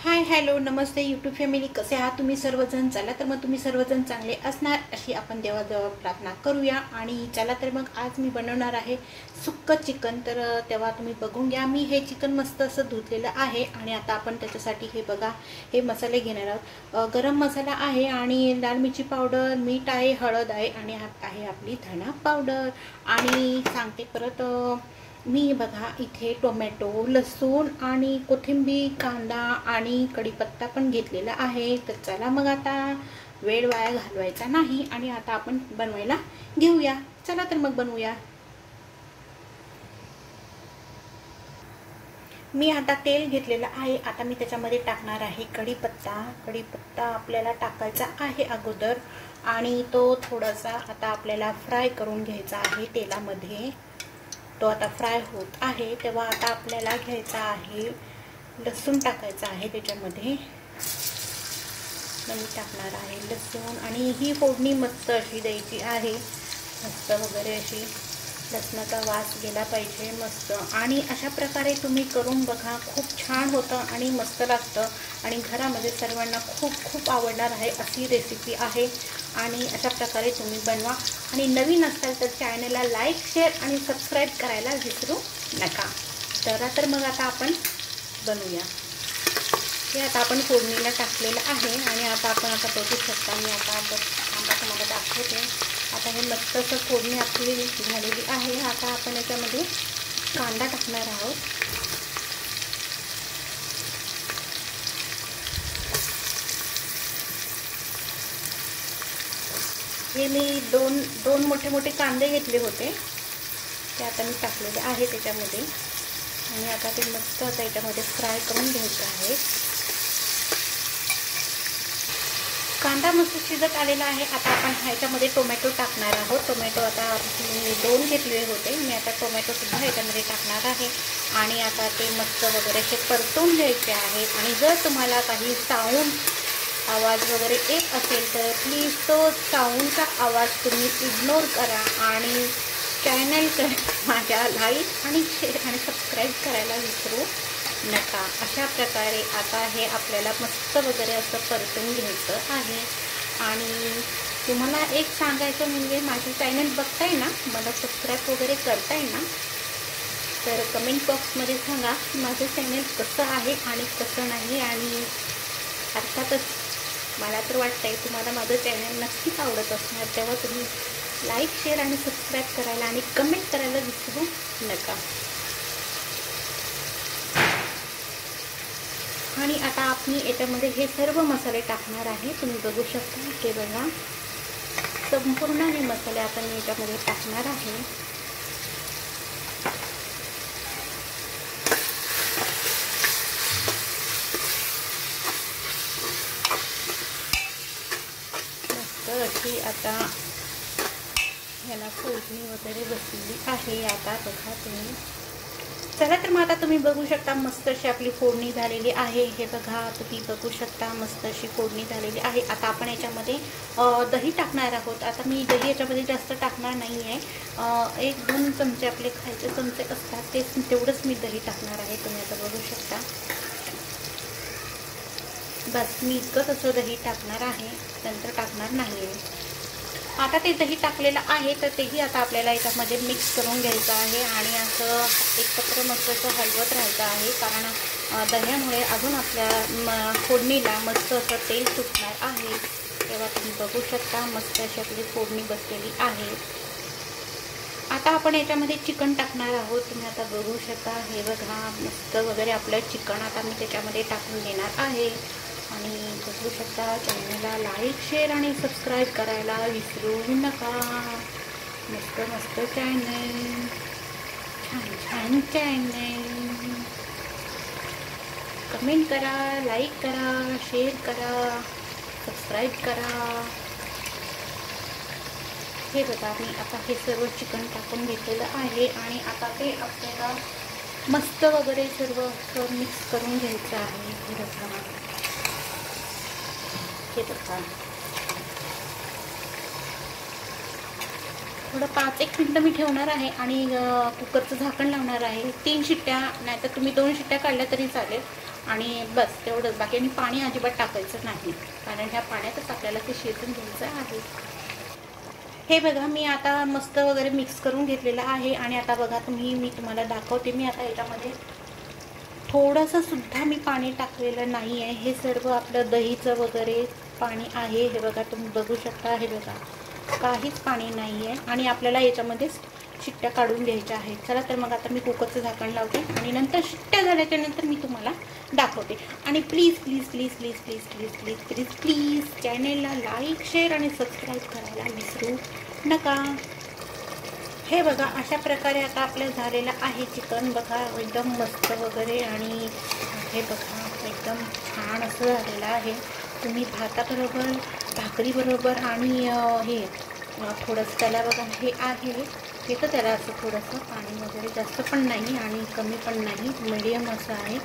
Hi hello नमस्ते YouTube family, कसे आहात तुम्ही सर्वजण? चला तर मग तुम्ही सर्वजण चांगले असणार अशी आपण देवाजवळ प्रार्थना करूया। आणि चला तर मग आज मी बनवणार आहे सुक्क चिकन। तर तेव्हा तुम्ही बघून घ्या। मी हे चिकन मस्त असं धुतलेलं आहे आणि आता आपण त्याच्यासाठी हे बघा हे मसाले घेणार आहोत। गरम मसाला आहे आणि लाल मिरची पावडर, मीठ आहे, हळद आहे आणि आहे आपली धना पावडर। आणि सांगते परत मी बघा इथे टोमॅटो, लसूण आणि कोथिंबीर, कांदा आणि कढीपत्ता पण घेतलेला आहे। तर चला मग आता वेळ वाया घालवायचा नाही आणि आता आपण बनवायला घेऊया। चला तर मग बनवूया। मी आता तेल घेतलेलं आहे। आता मी त्याच्यामध्ये टाकणार आहे कढीपत्ता। कढीपत्ता आपल्याला टाकायचा आहे अगोदर आणि तो थोडासा आता आपल्याला फ्राय करून घ्यायचा आहे तेलामध्ये। तो आता फ्राय होत आहे तेव्हा आता आपल्याला घ्यायचा आहे लसूण, टाकायचा आहे त्याच्यामध्ये। मी टाकणार आहे लसूण आणि ही फोडणी मस्त अशी द्यायची आहे, मस्त वगैरे अशी लसणाचा वास गेला पाहिजे मस्त। आणि अशा प्रकारे तुम्ही करून बघा, खूप छान होतं आणि मस्त लागतं आणि घरामध्ये सर्वांना खूप खूप आवडणार आहे अशी रेसिपी आहे। आणि अशा प्रकारे तुम्ही बनवा आणि नवीन असाल तर चॅनलला लाईक, शेअर आणि सबस्क्राईब करायला विसरू नका। तर मग आता आपण बनवूया। हे आता आपण फोडणीला टाकलेलं आहे आणि आता आपण बघू शकता, मी आता तुम्हाला दाखवते। आता हे मस्त असं फोडणी आपली झालेली आहे। आता आपण याच्यामध्ये कांदा टाकणार आहोत। हे मी दोन मोठे मोठे कांदे घेतले होते, ते आता मी टाकलेले आहे त्याच्यामध्ये आणि आता ते मस्त आता याच्यामध्ये फ्राय करून घ्यायचं आहे। कांदा मस्त शिजत आलेला आहे। आता आपण ह्याच्यामध्ये टोमॅटो टाकणार आहोत। टोमॅटो आता मी 2 घेतलेले होते, मी आता टोमॅटो सुद्धा ह्याच्यामध्ये टाकणार आहे आणि आता ते मस्त वगैरे असे परतून घ्यायचे आहेत। आणि जर तुम्हाला काही साऊंड आवाज वगैरे येत असेल तर प्लीज तो साऊंडचा आवाज तुम्ही इग्नोर करा आणि चॅनल माझ्या लाईक आणि शेअर आणि सबस्क्राईब करायला विसरू नका। अशा प्रकारे आता हे आपल्याला मस्त वगैरे असं परतून घ्यायचं आहे। आणि तुम्हाला एक सांगायचं म्हणजे माझे चॅनल बघताय ना, मला सबस्क्राईब वगैरे करताय ना, तर कमेंट बॉक्समध्ये सांगा की माझं चॅनल कसं आहे आणि कसं नाही। आणि अर्थातच मला तर वाटतंय तुम्हाला माझं चॅनल नक्कीच आवडत असणार, तेव्हा तुम्ही लाईक, शेअर आणि सबस्क्राईब करायला आणि कमेंट करायला विसरू नका। आणि आता आपण याच्यामध्ये हे सर्व मसाले टाकणार आहे। तुम्ही बघू शकता हे बघा, संपूर्ण हे मसाले आता मी याच्यामध्ये टाकणार आहे। मस्त अशी आता ह्याला फोडणी वगैरे बसलेली आहे। आता बघा तुम्ही, चला तर मग आता तुम्ही बघू शकता मस्त अशी आपली फोडणी झालेली आहे। हे बघा तुम्ही बघू शकता मस्त अशी फोडणी झालेली आहे। आता आपण याच्यामध्ये दही टाकणार आहोत। आता मी दही याच्यामध्ये जास्त टाकणार नाही आहे, 1-2 चमचे आपले खायचे चमचे असतात ते तेवढंच मी दही टाकणार आहे। तुम्ही आता बघू शकता, बस मी इतकंच असं दही टाकणार आहे, नंतर टाकणार नाही आहे। आता ते दही टाकलेलं आहे तर तेही आता आपल्याला याच्यामध्ये मिक्स करून घ्यायचं आहे आणि असं एकत्र मस्त असं हलवत राहायचं आहे, कारण दह्यामुळे अजून आपल्या फोडणीला मस्त असं तेल सुटणार आहे। तेव्हा तुम्ही बघू शकता मस्त अशी आपली फोडणी बसलेली आहे। आता आपण याच्यामध्ये चिकन टाकणार आहोत। तुम्ही आता बघू शकता, हे बघा मस्त वगैरे आपलं चिकन आता मी त्याच्यामध्ये टाकून देणार आहे। आणि बघू शकता, चॅनलला लाईक, शेअर आणि सबस्क्राईब करायला विसरू नका। मस्त मस्त चॅनल, छान छान चॅनल, कमेंट करा, लाईक करा, शेअर करा, सबस्क्राईब करा। हे बघा मी आता हे सर्व चिकन टाकून घेतलेलं आहे आणि आता ते आपल्याला मस्त वगैरे सर्व मिक्स करून घ्यायचं आहे। हे बघा, हे बघा थोडं 5-1 मिनटं मी ठेवणार आहे आणि कुकरचं झाकण लावणार आहे। 3 शिट्ट्या, नाहीतर तुम्ही 2 शिट्ट्या काढल्या तरी चालेल। आणि बस तेवढंच. बाकी आणि पाणी अजिबात टाकायचं नाही, कारण ह्या पाण्यातच आपल्याला ते शिजून घ्यायचं आहे. हे बघा मी आता मस्त वगैरे मिक्स करून घेतलेलं आहे. आणि आता बघा मी तुम्हाला दाखवते. मी आता याच्यामध्ये थोडंसं सुद्धा मी पाणी टाकलेलं नाही आहे. हे सर्व आपलं दहीचं वगैरे पाणी आहे. हे बघा तुम्ही बघू शकता. हे बघा काहीच पाणी नाही आहे. आणि आपल्याला याच्यामध्ये शिट्ट्या काढून घ्यायच्या आहेत. चला तर मग आता मी कुकरचं झाकण लावते आणि नंतर शिट्ट्या झाल्याच्या नंतर मी तुम्हाला दाखवते. आणि please please please please please please please please please चॅनेलला लाईक शेअर आणि सबस्क्राईब करायला विसरू नका. हे बघा अशा प्रकारे आता आपलं झालेलं आहे चिकन. बघा एकदम मस्त वगैरे. आणि हे बघा एकदम छान असं झालेलं आहे. तुम्ही भाताबरोबर भाकरीबरोबर आणि हे थोडंसं त्याला बघा हे आहे येतं त्याला असं थोडंसं पाणी वगैरे, जास्त पण नाही आणि कमी पण नाही, मीडियम असं आहे.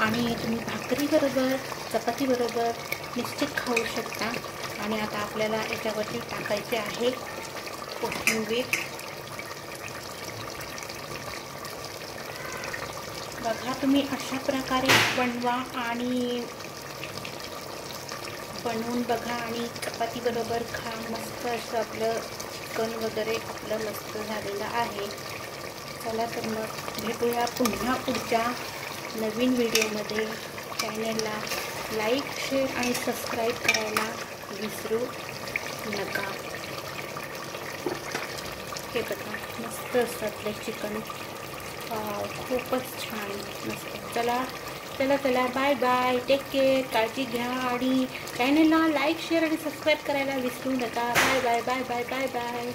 आणि तुम्ही भाकरीबरोबर चपातीबरोबर निश्चित खाऊ शकता. आणि आता आपल्याला याच्यावरती टाकायचे आहे कोथिंबीर. बघा तुम्ही अशा प्रकारे बनवा आणि बनवून बघा आणि चपातीबरोबर खा. मस्त असं आपलं चिकन वगैरे आपलं मस्त झालेलं आहे. चला तर मग भेटूया पुन्हा पुढच्या नवीन व्हिडिओमध्ये. चॅनलला लाईक शेअर आणि सबस्क्राईब करायला विसरू नका. हे बघा मस्त असं आपलं चिकन खूपच छान मस्त. चला चला चला बाय बाय. Take care. काळजी घ्या आणि चॅनलला लाईक शेअर आणि सबस्क्राईब करायला विसरू नका. Bye bye bye bye bye bye.